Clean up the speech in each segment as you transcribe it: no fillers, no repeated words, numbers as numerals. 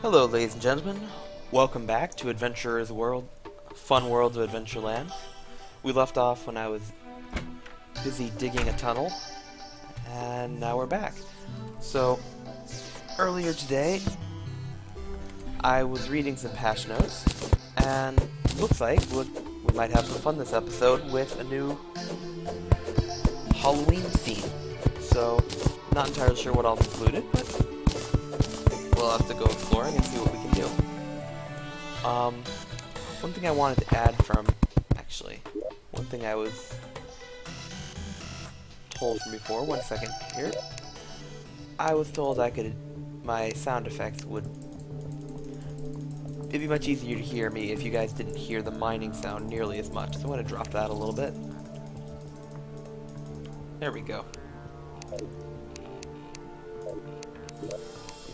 Hello, ladies and gentlemen. Welcome back to Adventurer's World, Fun Worlds of Adventureland. We left off when I was busy digging a tunnel, and now we're back. So, earlier today, I was reading some patch notes, and looks like we might have some fun this episode with a new Halloween theme. So, not entirely sure what all included, but we'll have to go exploring and see what we can do. One thing I wanted to add one thing I was told from before, one second here. I was told my sound effects it'd be much easier to hear me if you guys didn't hear the mining sound nearly as much. So I'm going to drop that a little bit. There we go.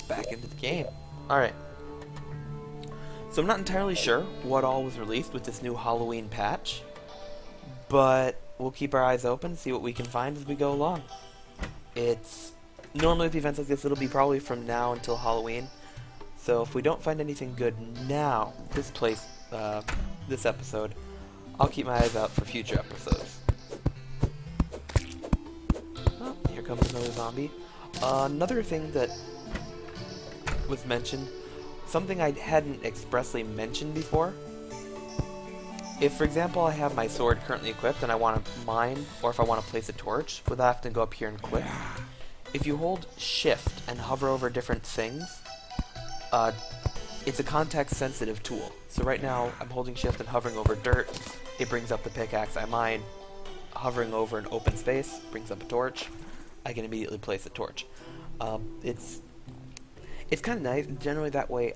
Back into the game. Alright. So I'm not entirely sure what all was released with this new Halloween patch, but we'll keep our eyes open, see what we can find as we go along. Normally with events like this, it'll be probably from now until Halloween, so if we don't find anything good now, this episode, I'll keep my eyes out for future episodes. Oh, here comes another zombie. Another thing that was mentioned, something I hadn't expressly mentioned before. If, for example, I have my sword currently equipped and I want to mine, or if I want to place a torch without having to go up here and equip, if you hold shift and hover over different things, it's a context-sensitive tool. So right now, I'm holding shift and hovering over dirt, it brings up the pickaxe I mine. Hovering over an open space brings up a torch. I can immediately place a torch. It's kind of nice. Generally that way,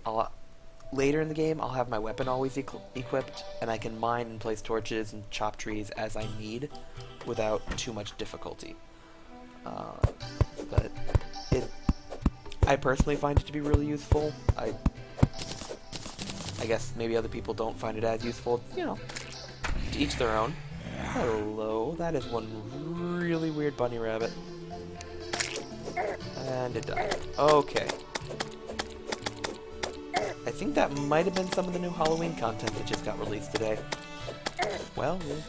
later in the game, I'll have my weapon always equipped, and I can mine and place torches and chop trees as I need without too much difficulty. But I personally find it to be really useful. I guess maybe other people don't find it as useful. You know, to each their own. Hello, that is one really weird bunny rabbit. And it died. Okay. I think that might have been some of the new Halloween content that just got released today. Well, we'll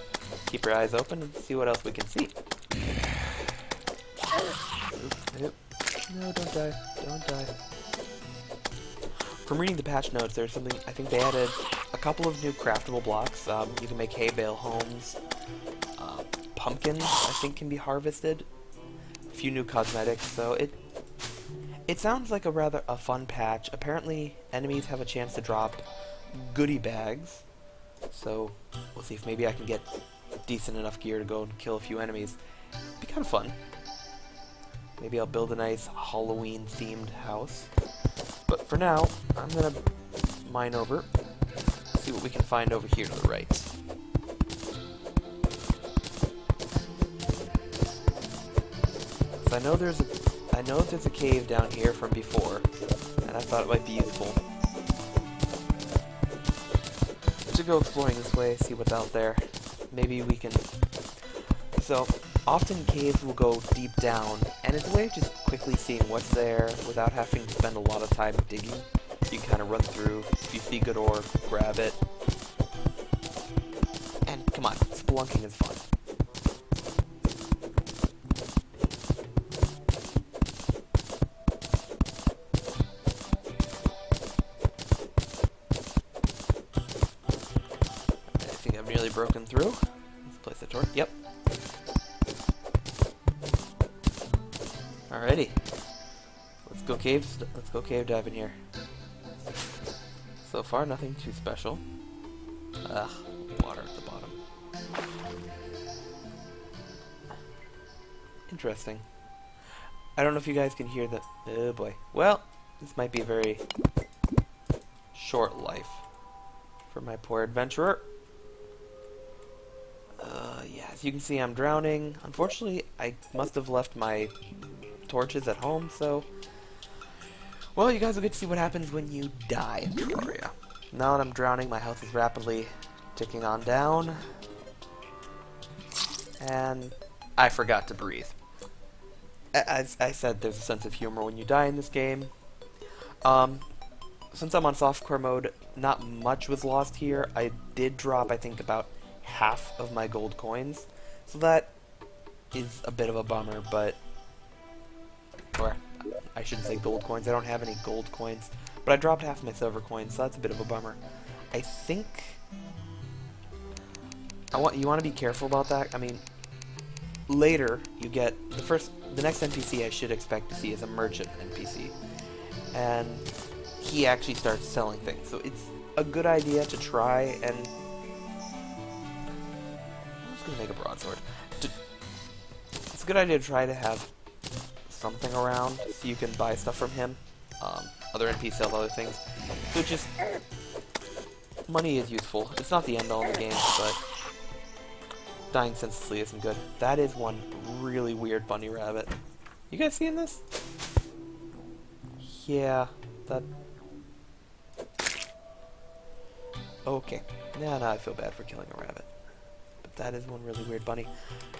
keep our eyes open and see what else we can see. Oop. No, don't die. Don't die. From reading the patch notes, there's something, I think they added a couple of new craftable blocks. You can make hay bale homes. Pumpkins, I think, can be harvested. A few new cosmetics, so it sounds like a fun patch. Apparently, enemies have a chance to drop goodie bags, so we'll see if maybe I can get decent enough gear to go and kill a few enemies. Be kind of fun. Maybe I'll build a nice Halloween-themed house. But for now, I'm gonna mine over, see what we can find over here to the right. So I know there's a cave down here from before, and I thought it might be useful to go exploring this way, see what's out there. Maybe we can... So, often caves will go deep down, and it's a way of just quickly seeing what's there without having to spend a lot of time digging. You can kind of run through. If you see good ore, grab it. And come on, spelunking is fun. Broken through. Let's place a torch. Yep. Alrighty. Let's go cave diving here. So far, nothing too special. Ugh, water at the bottom. Interesting. I don't know if you guys can hear the... Oh boy. Well, this might be a very short life for my poor adventurer. Yeah, as you can see, I'm drowning. Unfortunately, I must have left my torches at home, so... Well, you guys will get to see what happens when you die in Terraria. Now that I'm drowning, my health is rapidly ticking on down. And I forgot to breathe. As I said, there's a sense of humor when you die in this game. since I'm on softcore mode, not much was lost here. I did drop, I think, about half of my gold coins, so that is a bit of a bummer, but... Or, I shouldn't say gold coins, I don't have any gold coins, but I dropped half of my silver coins, so that's a bit of a bummer. I think... you want to be careful about that. I mean, later, you get... The next NPC I should expect to see is a merchant NPC, and he actually starts selling things, so it's a good idea to try and... I'm just going to make a broadsword. It's a good idea to try to have something around so you can buy stuff from him. Other NPCs sell other things. So just... Money is useful. It's not the end-all in the game, but... Dying senselessly isn't good. That is one really weird bunny rabbit. You guys seeing this? Yeah, that... Okay. Now I feel bad for killing a rabbit. But that is one really weird bunny.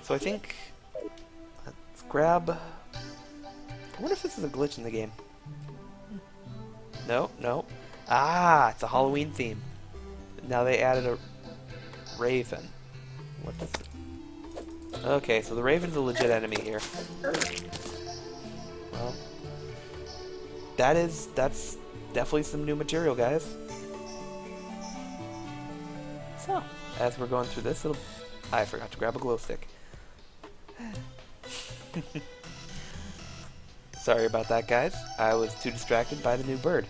So I think... Let's grab... I wonder if this is a glitch in the game. No, no. Ah, it's a Halloween theme. Now they added a raven. What is it? Okay, so the raven's a legit enemy here. Well, that's definitely some new material, guys. So, as we're going through this, I forgot to grab a glow stick. Sorry about that, guys. I was too distracted by the new bird.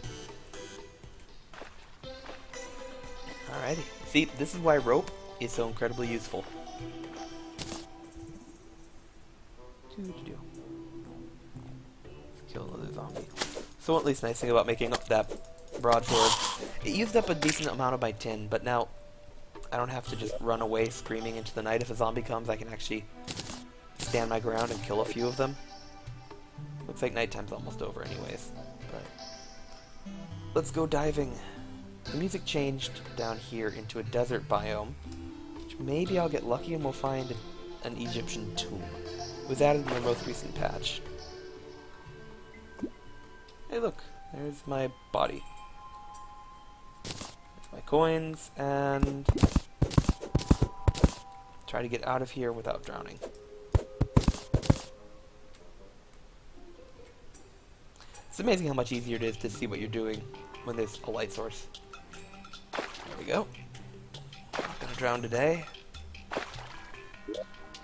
Alrighty. See, this is why rope is so incredibly useful. Let's kill another zombie. So at least nice thing about making up that broadsword, it used up a decent amount of my tin, but now I don't have to just run away screaming into the night if a zombie comes. I can actually stand my ground and kill a few of them. Looks like nighttime's almost over anyways. But let's go diving. The music changed down here into a desert biome, which maybe I'll get lucky and we'll find an Egyptian tomb. It was added in the most recent patch. Hey look, there's my body. There's my coins, and try to get out of here without drowning. It's amazing how much easier it is to see what you're doing when there's a light source. There we go. Not gonna drown today.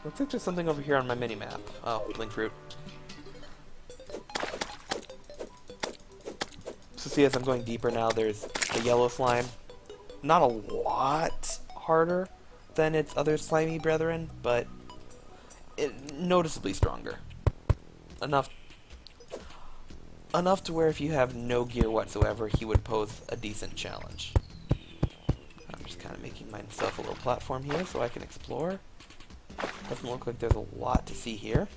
Looks like there's something over here on my mini-map. Oh, blink root. So see, as I'm going deeper now, there's the yellow slime. Not a lot harder than its other slimy brethren, but noticeably stronger. Enough to where if you have no gear whatsoever, he would pose a decent challenge. I'm just kind of making myself a little platform here so I can explore. Doesn't look like there's a lot to see here.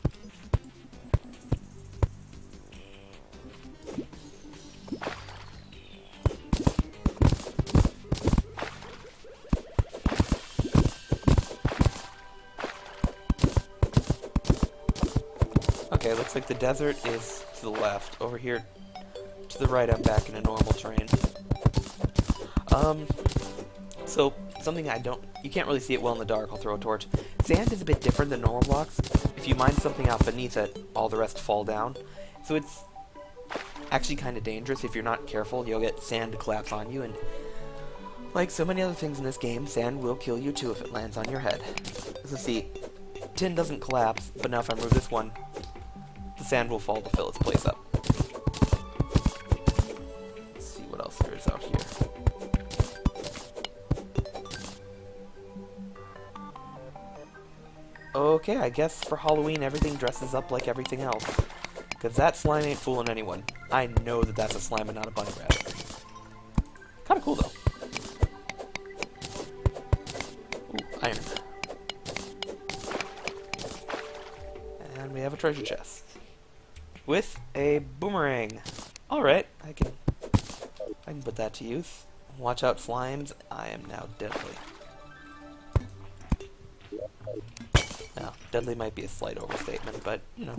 Okay, looks like the desert is to the left. Over here to the right, I'm back in a normal terrain. So, something you can't really see it well in the dark, I'll throw a torch. Sand is a bit different than normal blocks. If you mine something out beneath it, all the rest fall down. So it's actually kind of dangerous. If you're not careful, you'll get sand to collapse on you, and like so many other things in this game, sand will kill you too if it lands on your head. So see, tin doesn't collapse, but now if I move this one, the sand will fall to fill its place up. Let's see what else there is out here. Okay, I guess for Halloween everything dresses up like everything else. Because that slime ain't fooling anyone. I know that that's a slime and not a bunny rabbit. Kinda cool though. Ooh, iron. And we have a treasure chest. With a boomerang. Alright, I can put that to use. Watch out, slimes. I am now deadly. Now, deadly might be a slight overstatement, but, you know.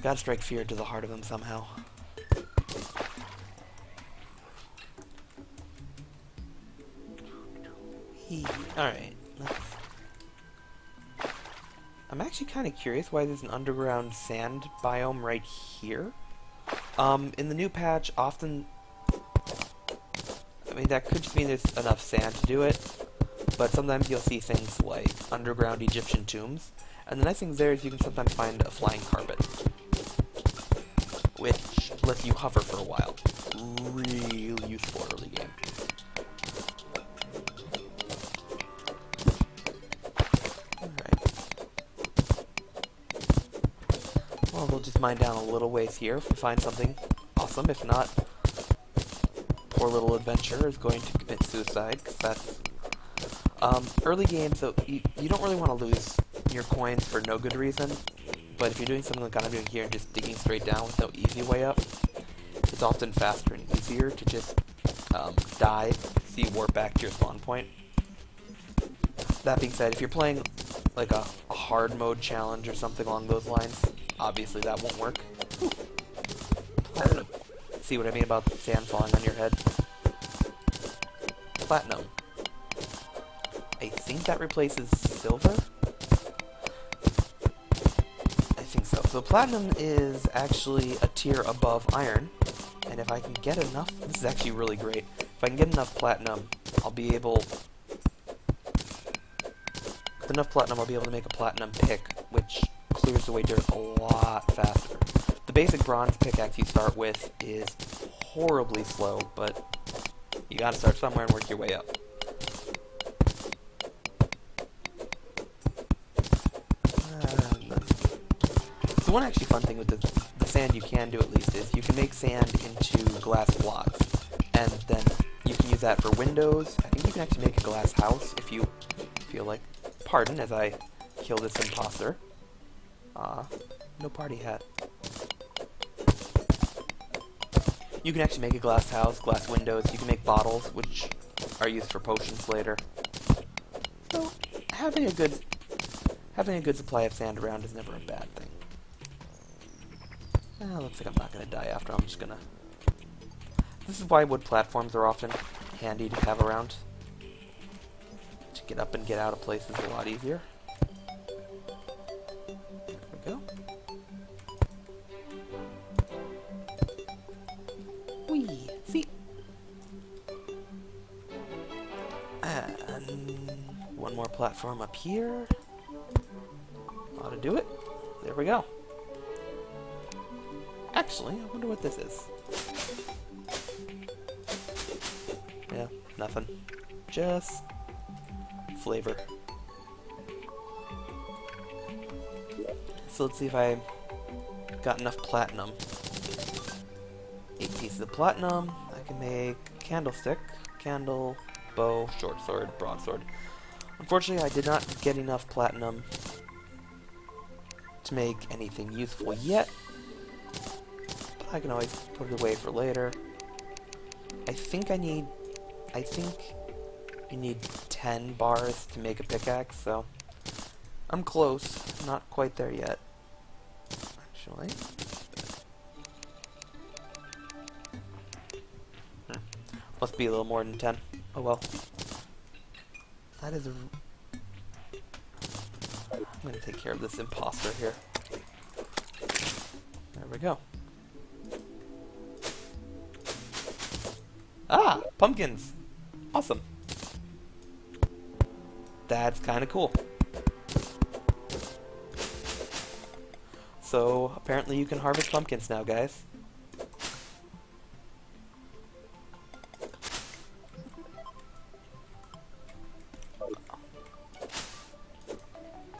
Gotta strike fear into the heart of them somehow. Alright. I'm actually kind of curious why there's an underground sand biome right here. In the new patch, often... I mean, that could just mean there's enough sand to do it, but sometimes you'll see things like underground Egyptian tombs, and the nice thing there is you can sometimes find a flying carpet, which lets you hover for a while. Really useful early game. Well, we'll just mine down a little ways here if we find something awesome. If not, poor little adventurer is going to commit suicide, because that's... early game, so you don't really want to lose your coins for no good reason, but if you're doing something like I'm doing here and just digging straight down with no easy way up, it's often faster and easier to just die, so you warp back to your spawn point. That being said, if you're playing like a hard mode challenge or something along those lines, obviously that won't work. Platinum. See what I mean about sand falling on your head? Platinum. I think that replaces silver? I think so. So platinum is actually a tier above iron, and if I can get enough... This is actually really great. If I can get enough platinum, I'll be able... With enough platinum, I'll be able to make a platinum pick, which clears away dirt a lot faster. The basic bronze pickaxe you start with is horribly slow, but you gotta start somewhere and work your way up. So one actually fun thing with the sand you can do at least is you can make sand into glass blocks, and then you can use that for windows. I think you can actually make a glass house if you feel like. Pardon as I kill this imposter. No party hat. You can actually make a glass house, glass windows, you can make bottles, which are used for potions later. So, having a good supply of sand around is never a bad thing. Looks like I'm not gonna die after, I'm just gonna... This is why wood platforms are often handy to have around. To get up and get out of places a lot easier. There we go. Whee! See? And one more platform up here. Ought to do it. There we go. Actually, I wonder what this is. Yeah, nothing. Just flavor. So let's see if I got enough platinum. 8 pieces of platinum. I can make candlestick, candle, bow, short sword, broadsword. Unfortunately, I did not get enough platinum to make anything useful yet. But I can always put it away for later. I think you need 10 bars to make a pickaxe, so I'm close. Not quite there yet. Actually. Must be a little more than 10. Oh well. That is a... I'm gonna take care of this imposter here. There we go. Ah! Pumpkins! Awesome. That's kind of cool. So, apparently you can harvest pumpkins now, guys.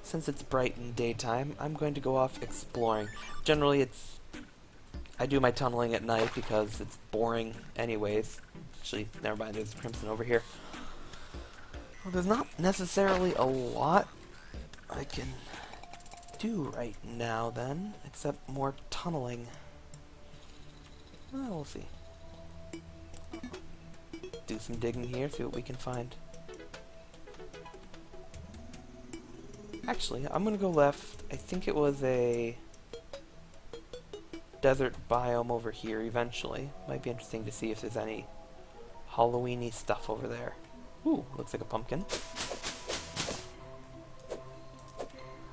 Since it's bright in daytime, I'm going to go off exploring. Generally, I do my tunneling at night because it's boring anyways. Actually, never mind, there's Crimson over here. Well, there's not necessarily a lot I can do right now then, except more tunneling. Well, we'll see. Do some digging here, see what we can find. Actually, I'm gonna go left. I think it was a desert biome over here eventually. Might be interesting to see if there's any Halloween-y stuff over there. Ooh, looks like a pumpkin.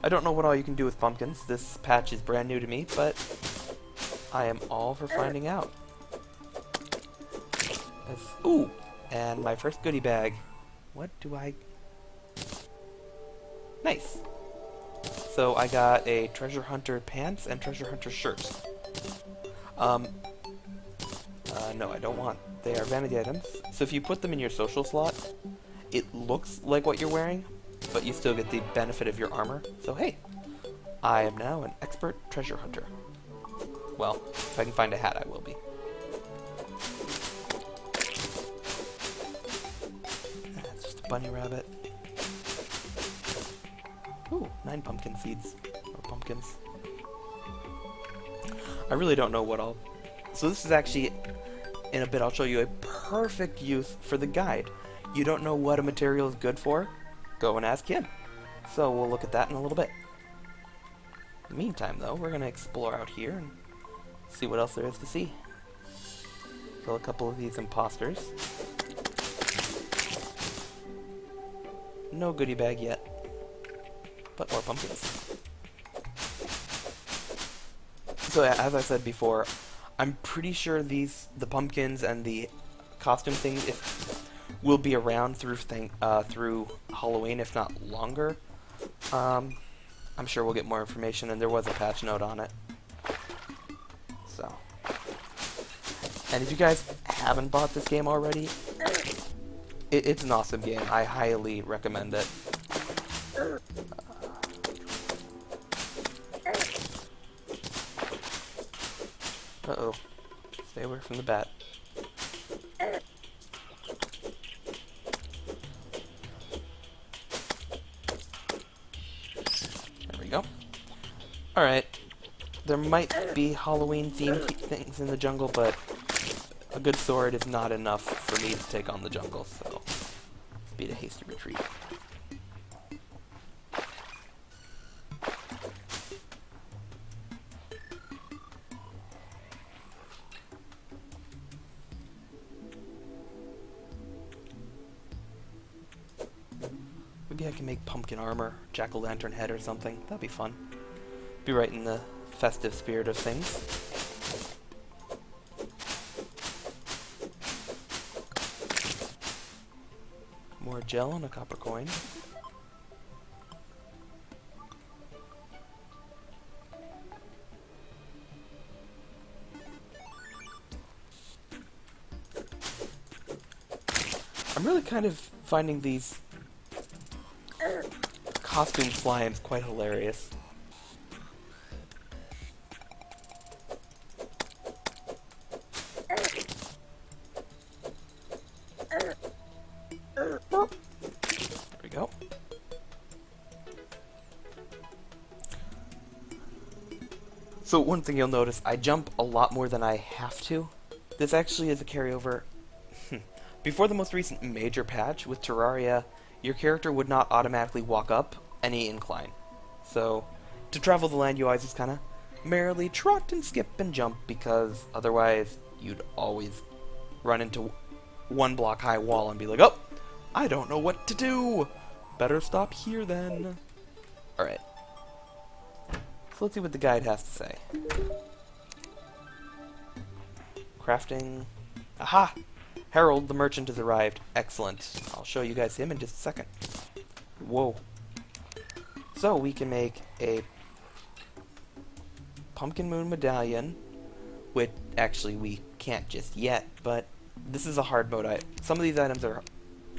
I don't know what all you can do with pumpkins. This patch is brand new to me, but I am all for finding out. Ooh, and my first goodie bag. What do I... Nice. So I got a treasure hunter pants and treasure hunter shirt. No, I don't want. They are vanity items. So if you put them in your social slot, it looks like what you're wearing, but you still get the benefit of your armor. So hey, I am now an expert treasure hunter. Well, if I can find a hat, I will be. That's just a bunny rabbit. Ooh, 9 pumpkin seeds. Or pumpkins. I really don't know what I'll... So this is actually, in a bit, I'll show you a perfect use for the guide. You don't know what a material is good for? Go and ask him. So we'll look at that in a little bit. In the meantime, though, we're going to explore out here and see what else there is to see. Kill a couple of these imposters. No goodie bag yet, but more pumpkins. So as I said before, I'm pretty sure the pumpkins and the costume things will be around through Halloween, if not longer. I'm sure we'll get more information, and there was a patch note on it. So, and if you guys haven't bought this game already, it's an awesome game. I highly recommend it. Uh-oh. Stay away from the bat. There we go. Alright. There might be Halloween-themed things in the jungle, but a good sword is not enough for me to take on the jungle, so beat a hasty retreat. Maybe I can make pumpkin armor, jack-o'-lantern head or something. That'd be fun. Be right in the festive spirit of things. More gel and a copper coin. I'm really kind of finding these costume slimes quite hilarious. There we go. So one thing you'll notice, I jump a lot more than I have to. This actually is a carryover. Before the most recent major patch with Terraria, your character would not automatically walk up any incline. So, to travel the land, you always just kind of merrily trot and skip and jump, because otherwise you'd always run into one block high wall and be like, oh, I don't know what to do. Better stop here then. Alright. So let's see what the guide has to say. Crafting. Aha! Harold the merchant has arrived. Excellent. I'll show you guys him in just a second. Whoa. So we can make a pumpkin moon medallion, which actually we can't just yet, but this is a hard mode item. Some of these items are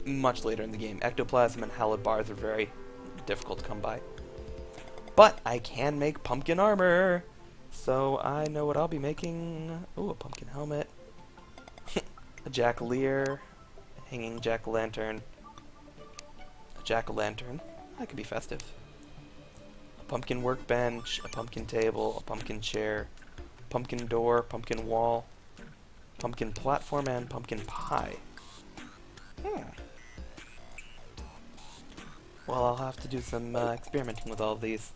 much later in the game. Ectoplasm and hallowed bars are very difficult to come by. But I can make pumpkin armor, so I know what I'll be making. Ooh, a pumpkin helmet. A jack-o'-lantern, hanging jack-o'-lantern, a jack-o'-lantern. That could be festive. A pumpkin workbench, a pumpkin table, a pumpkin chair, pumpkin door, pumpkin wall, pumpkin platform, and pumpkin pie. Well, I'll have to do some experimenting with all of these.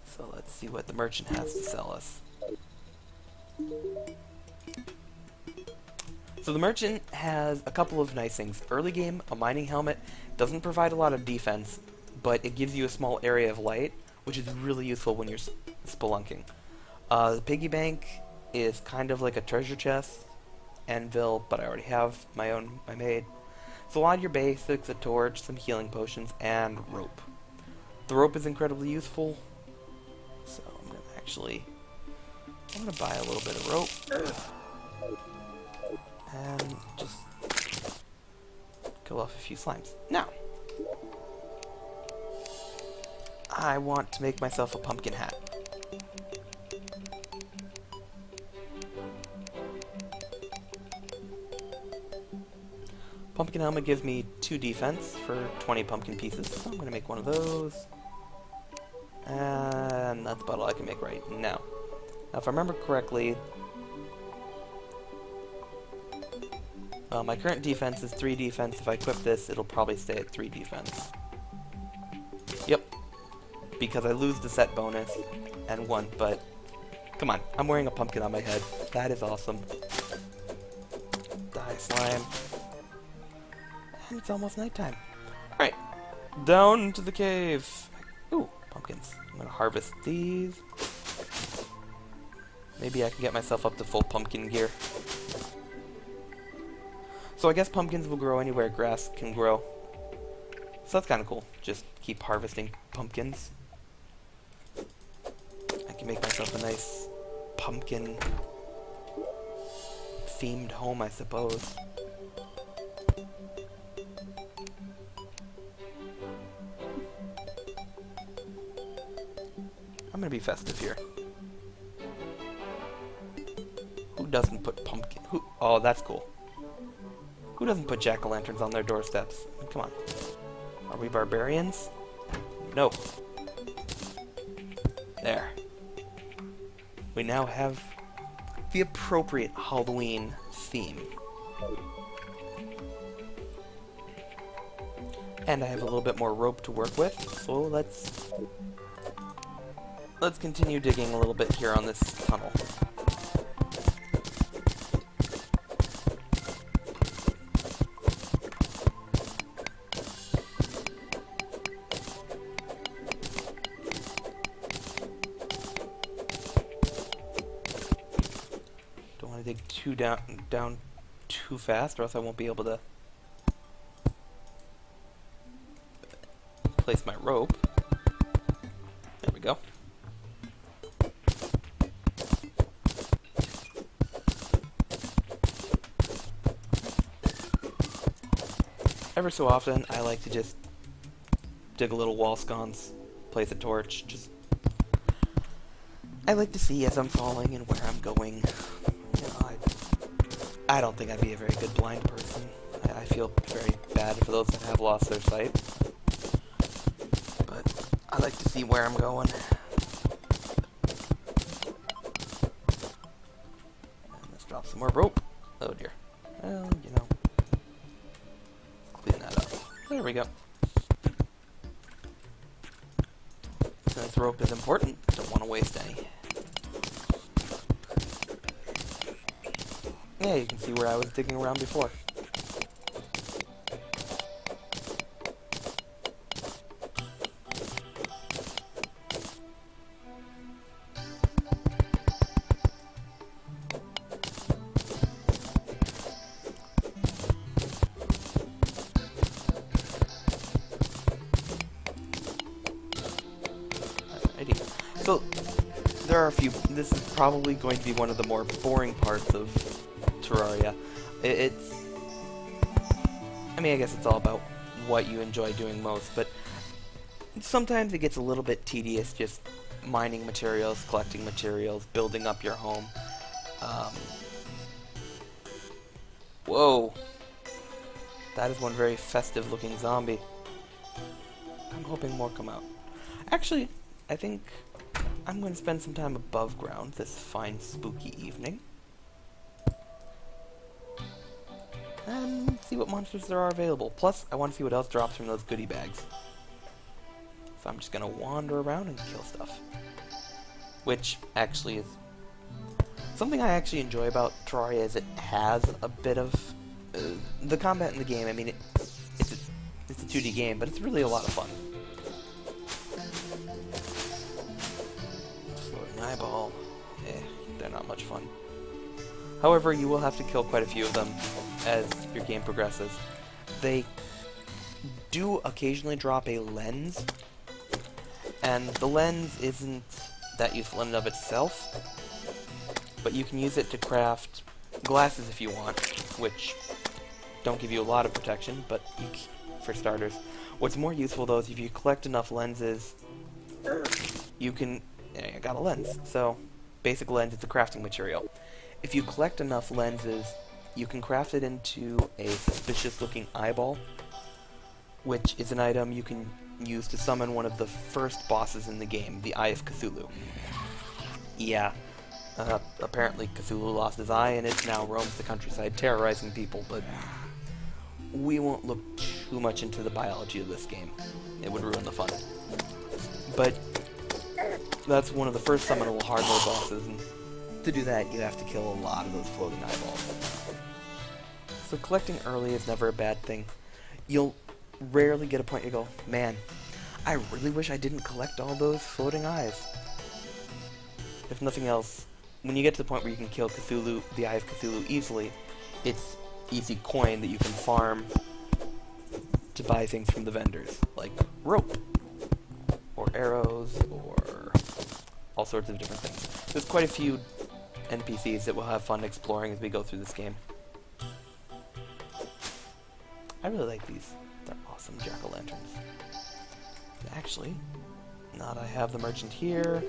So let's see what the merchant has to sell us. So the merchant has a couple of nice things. Early game, a mining helmet doesn't provide a lot of defense, but it gives you a small area of light, which is really useful when you're spelunking. The piggy bank is kind of like a treasure chest, anvil, but I already have my own I made. So a lot of your basics, a torch, some healing potions, and rope. The rope is incredibly useful, so I'm gonna buy a little bit of rope and just kill off a few slimes. Now, I want to make myself a pumpkin hat. Pumpkin helmet gives me 2 defense for 20 pumpkin pieces, so I'm going to make one of those. And that's about all I can make right now. Now, if I remember correctly, my current defense is 3 defense. If I equip this, it'll probably stay at 3 defense. Yep. Because I lose the set bonus and 1, but come on, I'm wearing a pumpkin on my head. That is awesome. Die, slime. And it's almost nighttime. Alright, down to the cave. Ooh, pumpkins. I'm gonna harvest these. Maybe I can get myself up to full pumpkin gear. So I guess pumpkins will grow anywhere grass can grow. So that's kind of cool. Just keep harvesting pumpkins. I can make myself a nice pumpkin themed home, I suppose. I'm gonna be festive here. Who doesn't put pumpkin? Oh, that's cool. Who doesn't put jack-o'-lanterns on their doorsteps? Come on. Are we barbarians? No. There. We now have the appropriate Halloween theme. And I have a little bit more rope to work with, so let's continue digging a little bit here on this tunnel. Don't want to dig too down too fast, or else I won't be able to place my rope. There we go. Ever so often, I like to just dig a little wall sconce, place a torch, I like to see as I'm falling and where I'm going. You know, I don't think I'd be a very good blind person. I feel very bad for those that have lost their sight. But I like to see where I'm going. And let's drop some more rope. Oh dear. Well, you know. Clean that up. There we go. Since rope is important, don't want to waste any. Yeah, you can see where I was digging around before. So, there are a few. This is probably going to be one of the more boring parts of Terraria. I mean, I guess it's all about what you enjoy doing most, but sometimes it gets a little bit tedious just mining materials, collecting materials, building up your home. Whoa. That is one very festive looking zombie. I'm hoping more come out. Actually, I think I'm going to spend some time above ground this fine spooky evening. And see what monsters there are available. Plus, I want to see what else drops from those goodie bags. So I'm just going to wander around and kill stuff. Which, actually, is Something I actually enjoy about Terraria is it has a bit of the combat in the game. I mean, it's a 2D game, but it's really a lot of fun. Floating eyeball. They're not much fun. However, you will have to kill quite a few of them as your game progresses. They do occasionally drop a lens, and the lens isn't that useful in and of itself, but you can use it to craft glasses if you want, which don't give you a lot of protection, but for starters. What's more useful though is if you collect enough lenses, you can... I got a lens. So, basic lens, it's a crafting material. If you collect enough lenses, you can craft it into a suspicious looking eyeball, which is an item you can use to summon one of the first bosses in the game, the Eye of Cthulhu. Yeah, apparently Cthulhu lost his eye and it now roams the countryside terrorizing people, but we won't look too much into the biology of this game. It would ruin the fun. But that's one of the first summonable hard mode bosses, and to do that you have to kill a lot of those floating eyeballs. So collecting early is never a bad thing. You'll rarely get a point you go, man, I really wish I didn't collect all those floating eyes. If nothing else, when you get to the point where you can kill Cthulhu, the Eye of Cthulhu easily, it's easy coin that you can farm to buy things from the vendors, like rope, or arrows, or all sorts of different things. There's quite a few NPCs that we'll have fun exploring as we go through this game. I really like these. They're awesome jack-o'-lanterns. Actually, now that I have the merchant here...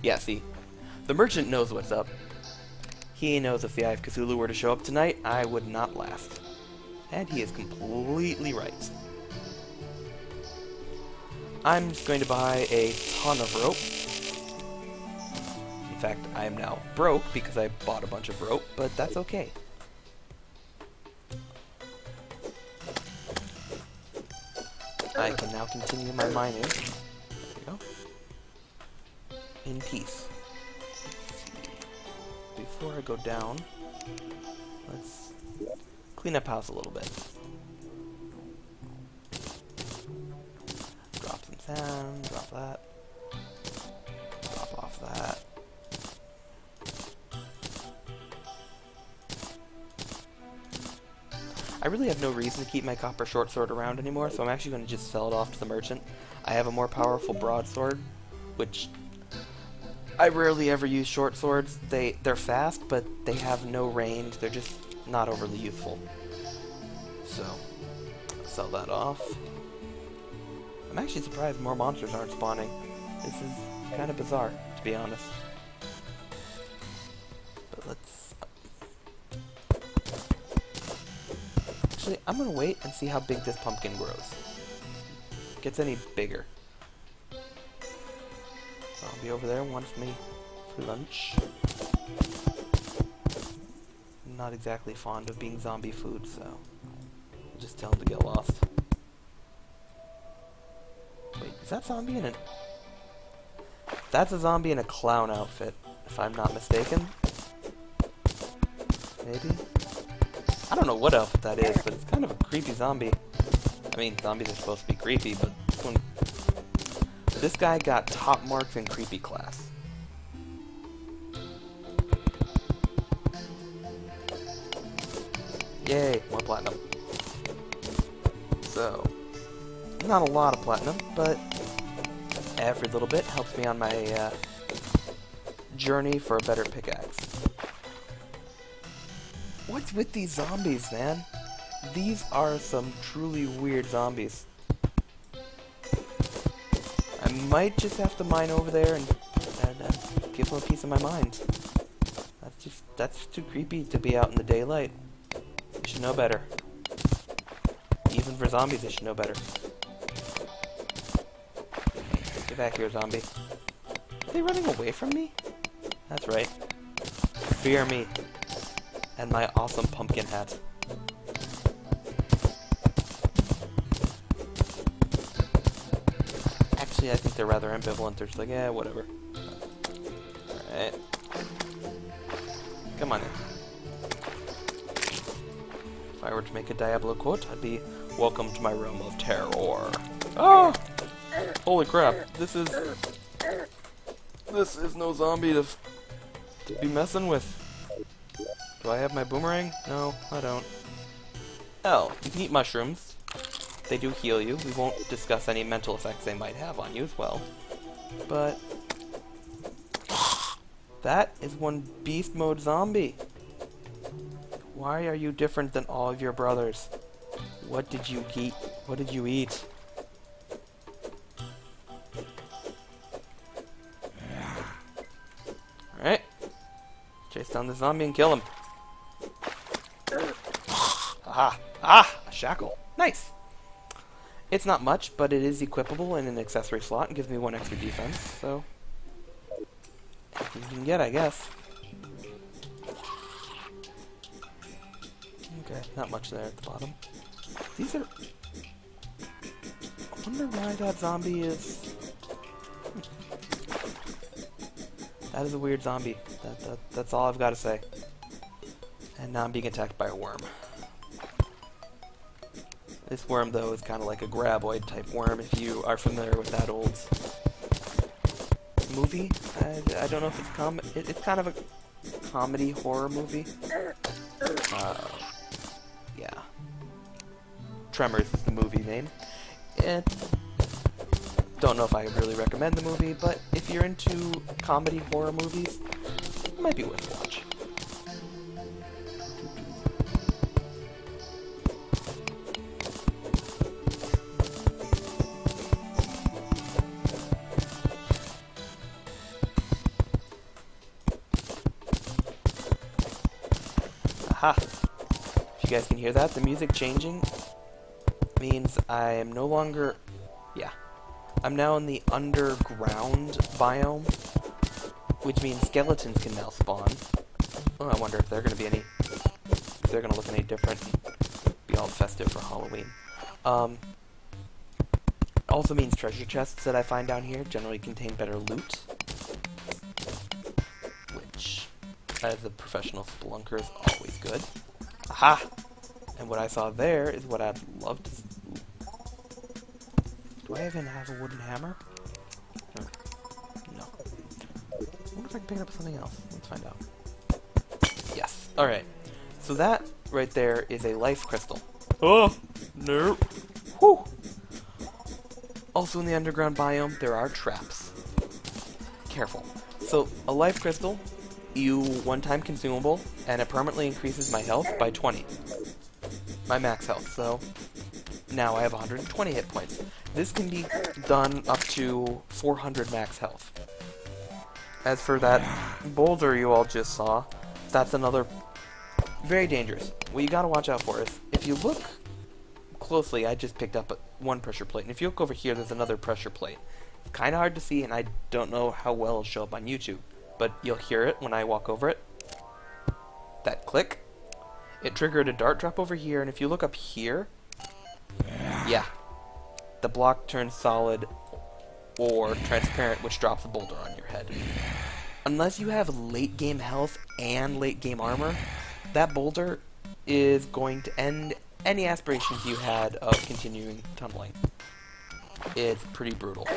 Yeah, see, the merchant knows what's up. He knows if the Eye of Cthulhu were to show up tonight, I would not last. And he is completely right. I'm going to buy a ton of rope. In fact, I am now broke because I bought a bunch of rope, but that's okay. I can now continue my mining. There we go. In peace. Before I go down, let's clean up house a little bit. Drop some sand, drop that. Drop off that. I really have no reason to keep my copper short sword around anymore, so I'm actually going to just sell it off to the merchant. I have a more powerful broadsword, which I rarely ever use short swords. They're fast, but they have no range. They're just not overly useful. So, sell that off. I'm actually surprised more monsters aren't spawning. This is kind of bizarre, to be honest. But let's... Actually, I'm gonna wait and see how big this pumpkin grows. If it gets any bigger. I'll be over there wants me for lunch. I'm not exactly fond of being zombie food, so I'll just tell him to get lost. Wait, is that zombie in it? That's a zombie in a clown outfit, if I'm not mistaken. Maybe? I don't know what outfit that is, but it's kind of a creepy zombie. I mean, zombies are supposed to be creepy, but this guy got top marks in creepy class. Yay, more platinum. So, not a lot of platinum, but every little bit helps me on my journey for a better pickaxe. What's with these zombies, man? These are some truly weird zombies. I might just have to mine over there and give them a piece of my mind. That's too creepy to be out in the daylight. You should know better. Even for zombies, they should know better. Get back here, zombie. Are they running away from me? That's right. Fear me. And my awesome pumpkin hat. Actually, I think they're rather ambivalent. They're just like, yeah, whatever. Alright. Come on in. If I were to make a Diablo quote, I'd be, "Welcome to my realm of terror." Ah! Holy crap, this is no zombie to be messing with. Do I have my boomerang? No, I don't. Oh, you can eat mushrooms. They do heal you. We won't discuss any mental effects they might have on you as well. But that is one beast mode zombie. Why are you different than all of your brothers? What did you eat? What did you eat? Alright. Chase down the zombie and kill him. Aha! Ah! A shackle. Nice! It's not much, but it is equipable in an accessory slot and gives me 1 extra defense, so anything you can get, I guess. Okay, not much there at the bottom. These are... I wonder why that zombie is... That is a weird zombie. That's all I've got to say. And now I'm being attacked by a worm. This worm, though, is kind of like a graboid type worm, if you are familiar with that old movie. I don't know if it's it's kind of a comedy horror movie. Yeah. Tremors is the movie name. Don't know if I really recommend the movie, but if you're into comedy horror movies, it might be worth a watch. Aha! If you guys can hear that, the music changing means I am no longer... Yeah. I'm now in the underground biome, which means skeletons can now spawn. Oh, I wonder if they're going to be any... If they're going to look any different. Be all festive for Halloween. Also means treasure chests that I find down here generally contain better loot. Which, as a professional spelunker, is always good. Aha! And what I saw there is what I'd love to... Do I even have a wooden hammer? No. I wonder if I can pick it up with something else. Let's find out. Yes. Alright. So that right there is a life crystal. Oh! Nope. Whew! Also in the underground biome, there are traps. Careful. So, a life crystal, you one-time consumable, and it permanently increases my health by 20. My max health, so... Now I have 120 hit points. This can be done up to 400 max health. As for that boulder you all just saw, that's another very dangerous. What you gotta watch out for is, if you look closely, I just picked up one pressure plate, and if you look over here, there's another pressure plate. It's kinda hard to see, and I don't know how well it'll show up on YouTube, but you'll hear it when I walk over it. That click. It triggered a dart drop over here, and if you look up here, yeah, the block turns solid or transparent, which drops a boulder on your head. Unless you have late game health and late game armor, that boulder is going to end any aspirations you had of continuing tumbling. It's pretty brutal.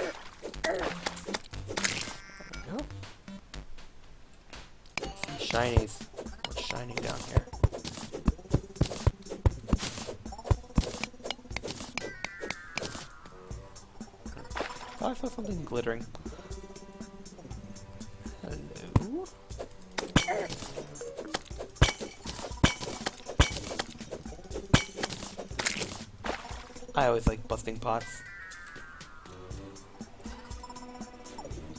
There we go. Some shinies. What's shining down here? I saw something glittering. Hello? I always like busting pots.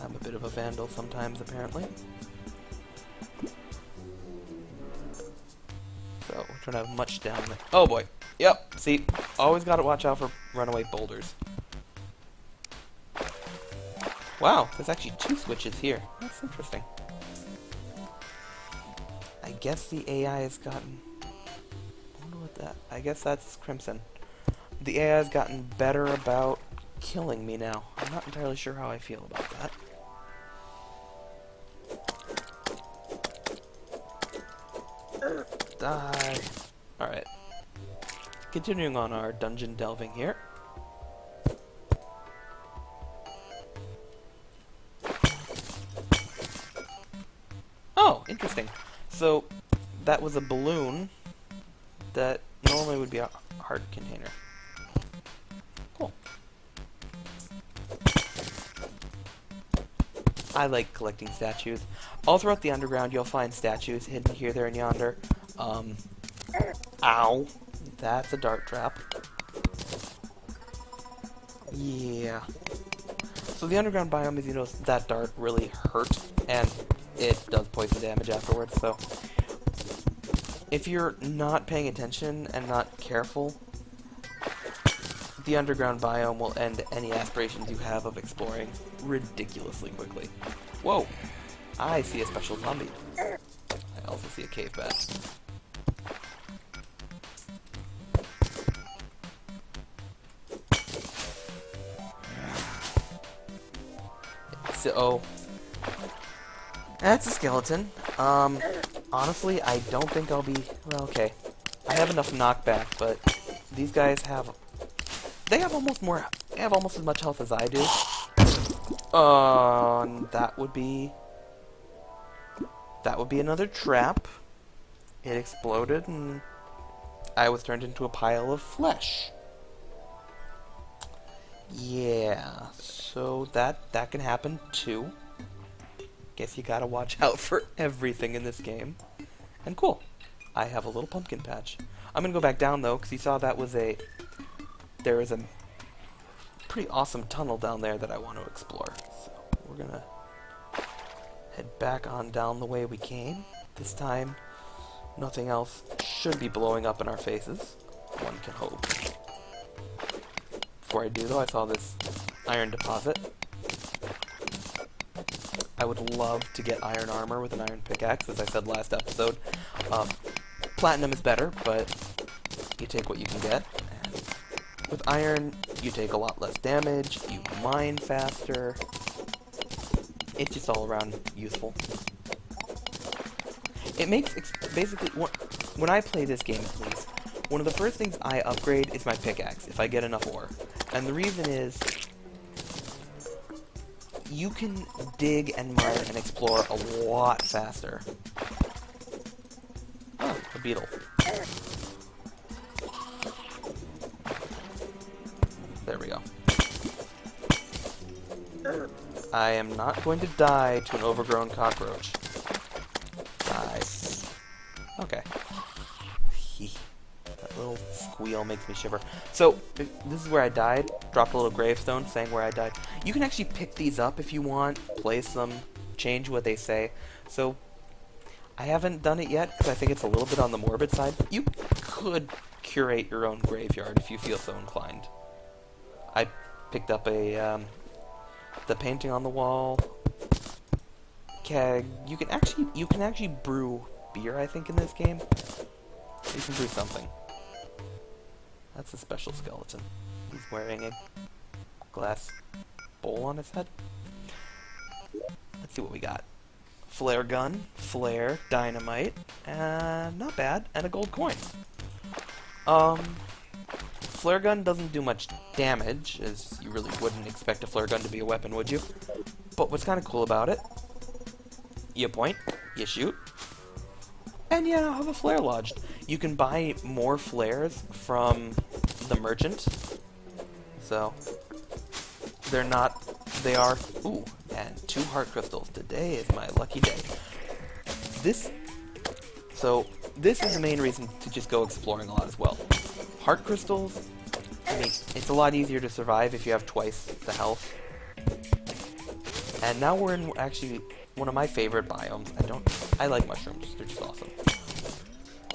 I'm a bit of a vandal sometimes, apparently. So, we don't have much down there. Oh boy! Yep, see, always gotta watch out for runaway boulders. Wow, there's actually 2 switches here. That's interesting. I guess the AI has gotten... I wonder what that... I guess that's Crimson. The AI has gotten better about killing me now. I'm not entirely sure how I feel about that. Die. Alright. Continuing on our dungeon delving here. Oh, interesting. So, that was a balloon that normally would be a heart container. Cool. I like collecting statues. All throughout the underground, you'll find statues hidden here, there, and yonder. Ow. That's a dart trap. Yeah. So the underground biome, as you know, that dart really hurt, and it does poison damage afterwards, so if you're not paying attention and not careful, the underground biome will end any aspirations you have of exploring ridiculously quickly. Whoa! I see a special zombie. I also see a cave bat. So, that's a skeleton. Honestly, I don't think I'll be... Well, okay. I have enough knockback, but these guys have... They have almost as much health as I do. And that would be another trap. It exploded, and I was turned into a pile of flesh. Yeah, so that can happen too. Guess you gotta watch out for everything in this game. And cool, I have a little pumpkin patch. I'm gonna go back down though, because you saw that was there is a pretty awesome tunnel down there that I want to explore. So we're gonna head back on down the way we came. This time, nothing else should be blowing up in our faces. One can hope. Before I do though, I saw this iron deposit. I would love to get iron armor with an iron pickaxe, as I said last episode. Platinum is better, but you take what you can get. And with iron, you take a lot less damage, you mine faster. It's just all around useful. It makes, basically, when I play this game at least, one of the first things I upgrade is my pickaxe, if I get enough ore. And the reason is, you can dig and mine and explore a lot faster. Oh, a beetle. There we go. I am not going to die to an overgrown cockroach. Die. Okay. That little squeal makes me shiver. So, this is where I died. Dropped a little gravestone saying where I died. You can actually pick these up if you want, place them, change what they say. So, I haven't done it yet because I think it's a little bit on the morbid side. You could curate your own graveyard if you feel so inclined. I picked up the painting on the wall, keg. You can actually brew beer, I think, in this game. You can brew something. That's a special skeleton. He's wearing a glass bowl on his head. Let's see what we got. Flare gun, flare, dynamite, not bad, and a gold coin. Flare gun doesn't do much damage, as you really wouldn't expect a flare gun to be a weapon, would you? But what's kind of cool about it, you point, you shoot, and you now have a flare lodged. You can buy more flares from the merchant, so they are, ooh, and 2 heart crystals. Today is my lucky day. This is the main reason to just go exploring a lot as well. Heart crystals, I mean, it's a lot easier to survive if you have twice the health. And now we're in actually one of my favorite biomes. I like mushrooms. They're just awesome.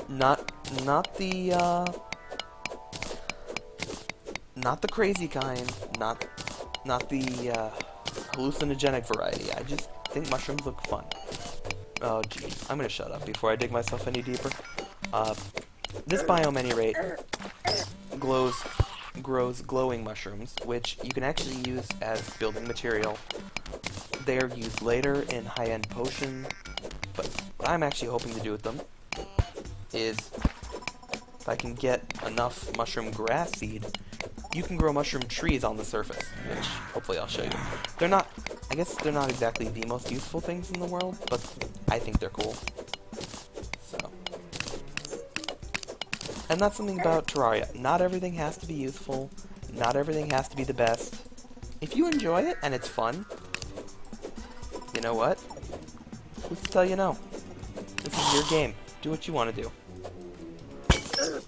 Not the crazy kind, not the hallucinogenic variety. I just think mushrooms look fun. Oh geez, I'm gonna shut up before I dig myself any deeper. This biome, at any rate, grows glowing mushrooms, which you can actually use as building material. They are used later in high-end potions, but what I'm actually hoping to do with them is if I can get enough mushroom grass seed, you can grow mushroom trees on the surface, which hopefully I'll show you. They're not, I guess they're not exactly the most useful things in the world, but I think they're cool. So. And that's something about Terraria. Not everything has to be useful. Not everything has to be the best. If you enjoy it and it's fun, you know what? Who's to tell you no? This is your game. Do what you want to do. There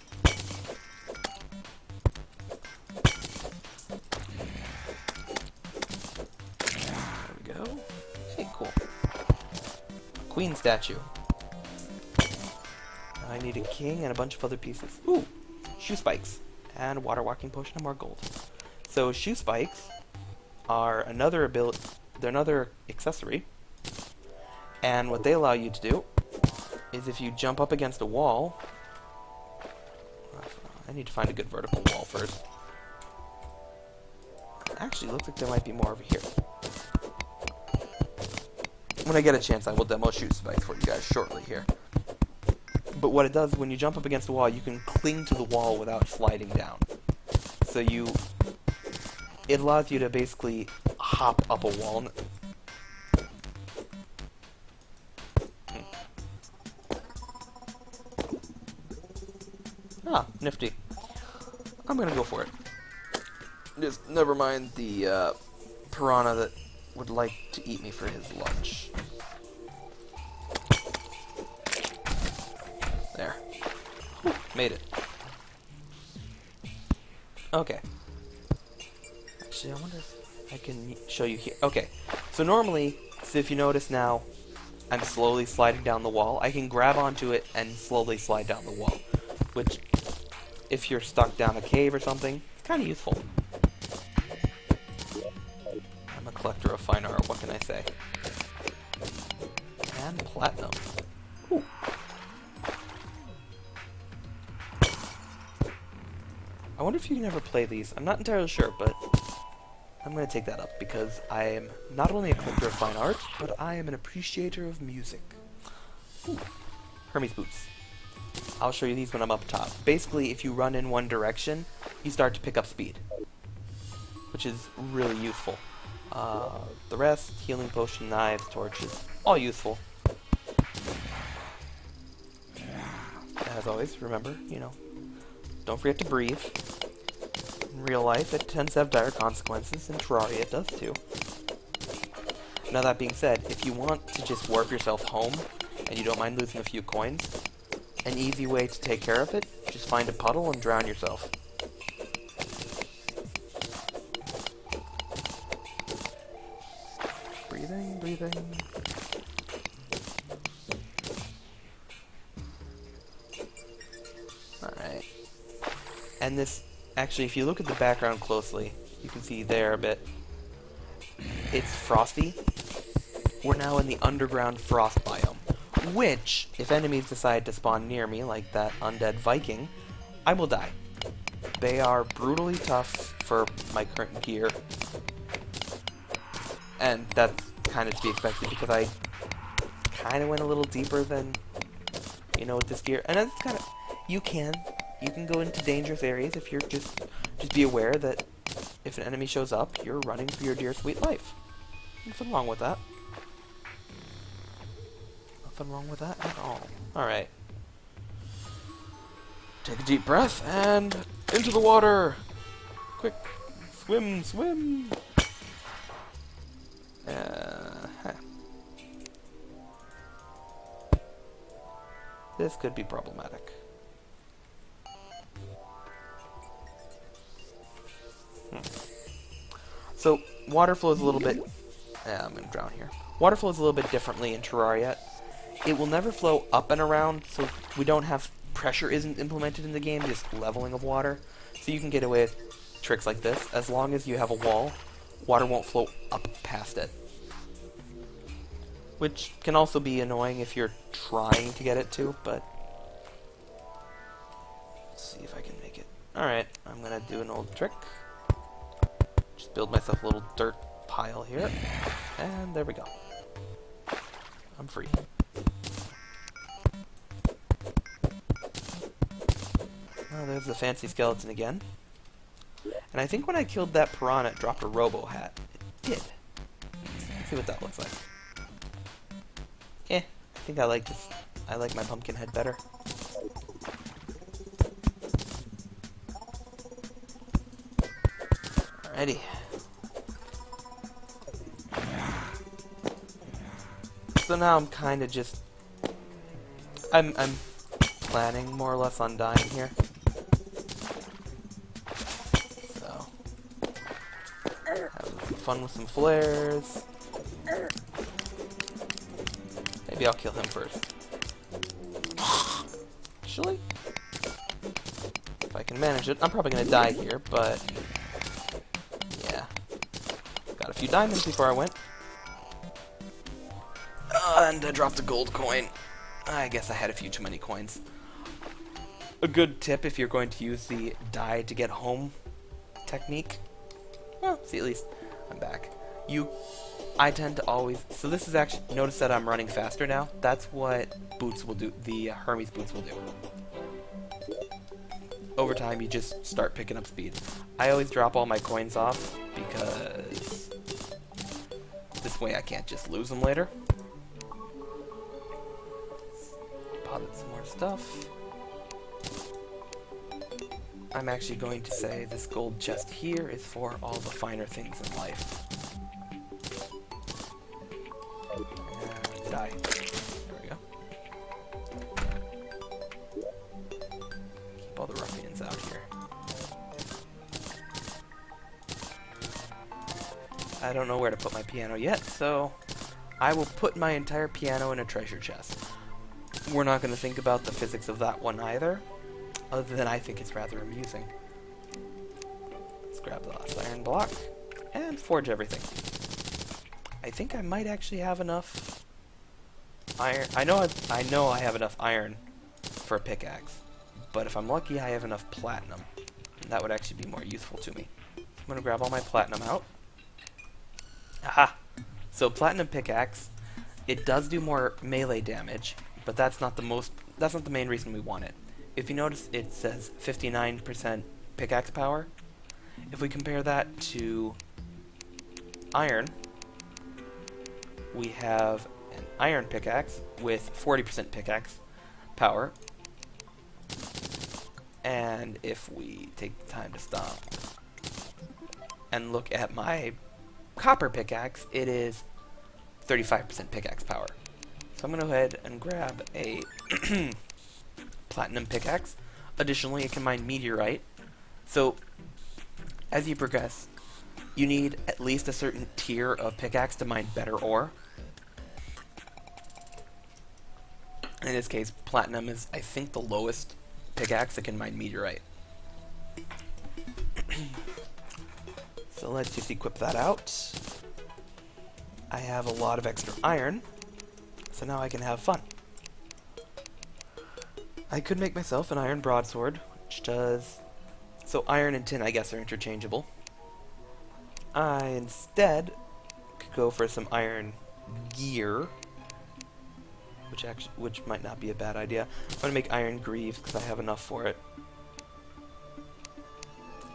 we go. Hey, cool. Queen statue. I need a king and a bunch of other pieces. Ooh! Shoe spikes. And a water walking potion and more gold. So shoe spikes are another ability. They're another accessory. And what they allow you to do is if you jump up against a wall... I need to find a good vertical wall first. Actually, looks like there might be more over here. When I get a chance, I will demo shoe spikes for you guys shortly here. But what it does, when you jump up against a wall, you can cling to the wall without sliding down. So it allows you to basically hop up a wall. Ah, nifty. I'm gonna go for it. Just never mind the piranha that would like to eat me for his lunch. There. Whew, made it. Okay. Actually, I wonder if I can show you here. Okay. So normally, if you notice now, I'm slowly sliding down the wall. I can grab onto it and slowly slide down the wall. Which, if you're stuck down a cave or something, it's kind of useful. I'm a collector of fine art, what can I say? And platinum. Ooh. I wonder if you can ever play these. I'm not entirely sure, but I'm going to take that up because I am not only a collector of fine art, but I am an appreciator of music. Ooh. Hermes boots. I'll show you these when I'm up top. Basically, if you run in one direction, you start to pick up speed, which is really useful. The rest, healing potion, knives, torches, all useful. As always, remember, don't forget to breathe. In real life, it tends to have dire consequences. In Terraria, it does too. Now that being said, if you want to just warp yourself home, and you don't mind losing a few coins, an easy way to take care of it, just find a puddle and drown yourself. Breathing, breathing. Alright. And this, actually, if you look at the background closely, you can see there a bit. It's frosty. We're now in the underground frost biome. Which, if enemies decide to spawn near me, like that undead Viking, I will die. They are brutally tough for my current gear. And that's kind of to be expected because I kind of went a little deeper than, with this gear. And that's kind of, you can go into dangerous areas if you're just be aware that if an enemy shows up, you're running for your dear sweet life. Nothing wrong with that. Nothing wrong with that at all. Alright. Take a deep breath and into the water! Quick! Swim, swim! This could be problematic. So, water flows a little bit... I'm gonna drown here. Water flows a little bit differently in Terraria. It will never flow up and around, so we don't have... Pressure isn't implemented in the game, just leveling of water. So you can get away with tricks like this. As long as you have a wall, water won't flow up past it. Which can also be annoying if you're trying to get it to, but... Let's see if I can make it. Alright, I'm gonna do an old trick. Just build myself a little dirt pile here. And there we go. I'm free. Oh, there's the fancy skeleton again. And I think when I killed that piranha, it dropped a robo hat. It did. Let's see what that looks like. I think I like this. I like my pumpkin head better. Alrighty. So now I'm kind of just... I'm planning more or less on dying here. So... having some fun with some flares. Maybe I'll kill him first. Actually... if I can manage it. I'm probably gonna die here, but... yeah. Got a few diamonds before I went. And I dropped a gold coin. I guess I had a few too many coins. A good tip if you're going to use the die to get home technique. Well, see, at least I'm back. I tend to always... so this is actually... notice that I'm running faster now. That's what boots will do. The Hermes boots will do. Over time, you just start picking up speed. I always drop all my coins off because this way I can't just lose them later. Deposit some more stuff. I'm actually going to say this gold chest here is for all the finer things in life. And die. There we go. Keep all the ruffians out here. I don't know where to put my piano yet, so I will put my entire piano in a treasure chest. We're not going to think about the physics of that one either, other than I think it's rather amusing. Let's grab the last iron block and forge everything. I think I might actually have enough iron. I know I have enough iron for a pickaxe, but if I'm lucky, I have enough platinum, and that would actually be more useful to me. I'm going to grab all my platinum out. Aha! So platinum pickaxe, it does do more melee damage, but that's not the main reason we want it. If you notice, it says 59% pickaxe power. If we compare that to iron, we have an iron pickaxe with 40% pickaxe power. And if we take the time to stop and look at my copper pickaxe, it is 35% pickaxe power. So I'm going to go ahead and grab a platinum pickaxe. Additionally, it can mine meteorite. So, as you progress, you need at least a certain tier of pickaxe to mine better ore. In this case, platinum is, I think, the lowest pickaxe that can mine meteorite. So let's just equip that out. I have a lot of extra iron. So now I can have fun. I could make myself an iron broadsword, which does... so iron and tin, I guess, are interchangeable. I instead could go for some iron gear, which might not be a bad idea. I'm going to make iron greaves because I have enough for it.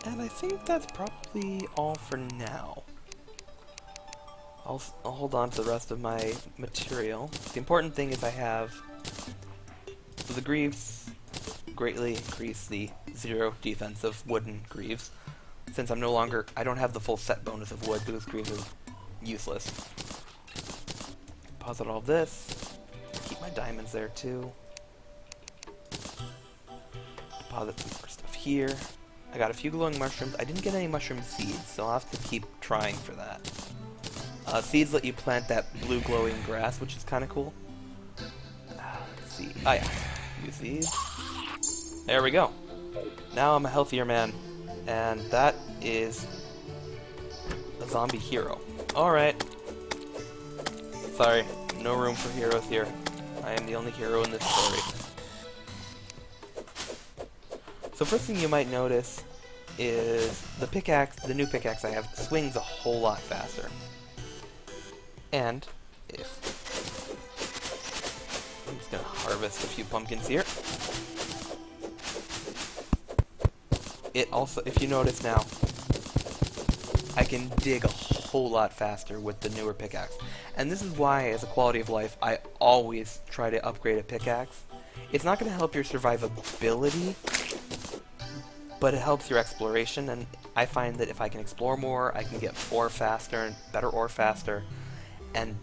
And I think that's probably all for now. I'll hold on to the rest of my material. The important thing is I have... so the greaves greatly increase the 0 defense of wooden greaves. Since I don't have the full set bonus of wood, those greaves are useless. Deposit all this. Keep my diamonds there too. Deposit some more stuff here. I got a few glowing mushrooms. I didn't get any mushroom seeds, so I'll have to keep trying for that. Seeds let you plant that blue glowing grass, which is kind of cool. Let's see. Oh yeah, use these. There we go. Now I'm a healthier man, and that is a zombie hero. Alright. Sorry, no room for heroes here. I am the only hero in this story. So first thing you might notice is the pickaxe, the new pickaxe I have, swings a whole lot faster. And if... I'm just gonna harvest a few pumpkins here. it also, if you notice now, I can dig a whole lot faster with the newer pickaxe. And this is why, as a quality of life, I always try to upgrade a pickaxe. It's not going to help your survivability, but it helps your exploration, and I find that if I can explore more, I can get ore faster, and better ore faster, and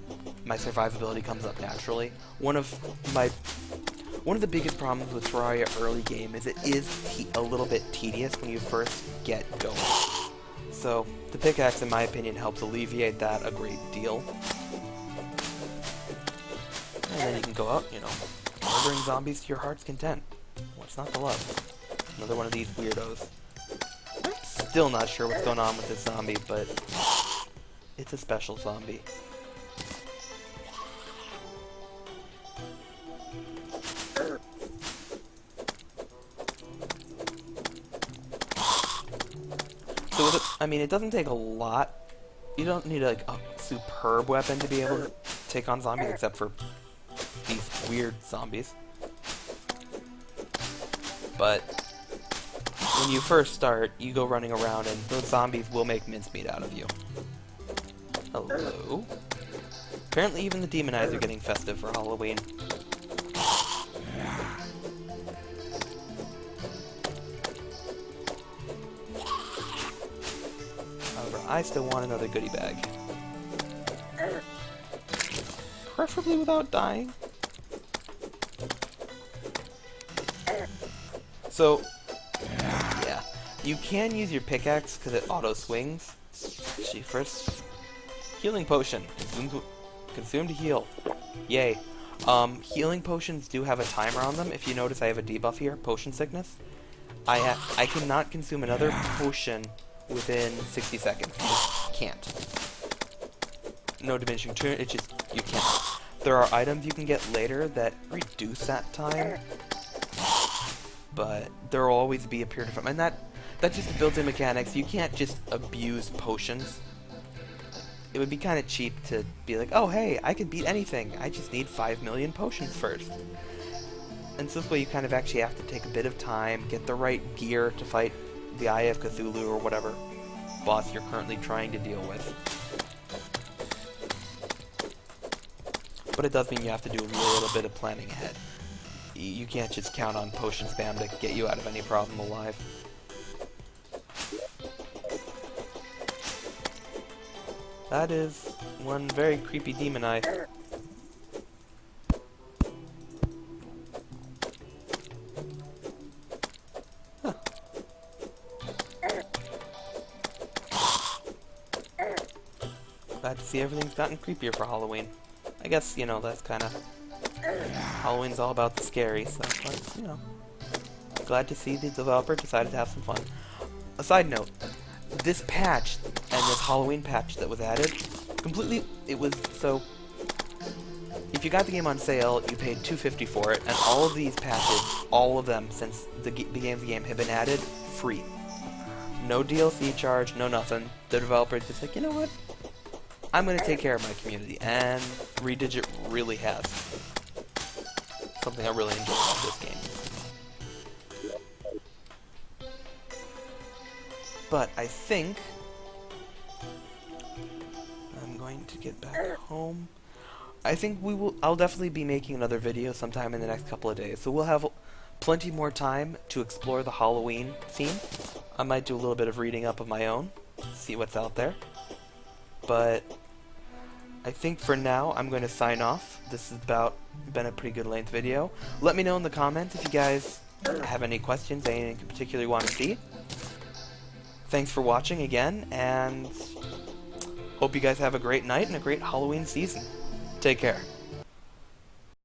my survivability comes up naturally. One of the biggest problems with Terraria early game is it is a little bit tedious when you first get going. So, the pickaxe, in my opinion, helps alleviate that a great deal. And then you can go out, you know, murdering zombies to your heart's content. What's not to love? Another one of these weirdos. Still not sure what's going on with this zombie, but it's a special zombie. So, I mean, it doesn't take a lot. You don't need like a superb weapon to be able to take on zombies, except for these weird zombies. But when you first start, you go running around, and those zombies will make mincemeat out of you. Hello? Apparently even the demon eyes are getting festive for Halloween. However, I still want another goodie bag. Preferably without dying. So, yeah, you can use your pickaxe because it auto-swings. Actually, first, healing potion. Consume to heal. Yay. Healing potions do have a timer on them. If you notice, I have a debuff here, potion sickness. I cannot consume another potion within 60 seconds. You just can't. No diminishing return, it just, you can't. There are items you can get later that reduce that time, but there will always be a period of time, and that's just built-in mechanics. You can't just abuse potions. It would be kind of cheap to be like, oh hey, I can beat anything, I just need 5 million potions first. And so this way you kind of actually have to take a bit of time, get the right gear to fight the Eye of Cthulhu or whatever boss you're currently trying to deal with. But it does mean you have to do a little bit of planning ahead. You can't just count on potion spam to get you out of any problem alive. That is one very creepy demon eye. Huh. Glad to see everything's gotten creepier for Halloween. I guess, you know, that's kind of... Halloween's all about the scary, so, but, you know. Glad to see the developer decided to have some fun. A side note, this patch, and this Halloween patch that was added, completely, it was, so... If you got the game on sale, you paid $2.50 for it, and all of these patches, all of them, since the beginning of the game, have been added, free. No DLC charge, no nothing. The developer's just like, you know what? I'm going to take care of my community, and Redigit really has. Something I really enjoy about this game. But I think I'm going to get back home. I think I'll definitely be making another video sometime in the next couple of days, so we'll have plenty more time to explore the Halloween theme. I might do a little bit of reading up of my own, see what's out there. But I think for now I'm going to sign off. This has been a pretty good length video. Let me know in the comments if you guys have any questions, anything you particularly want to see. Thanks for watching again, and hope you guys have a great night and a great Halloween season. Take care.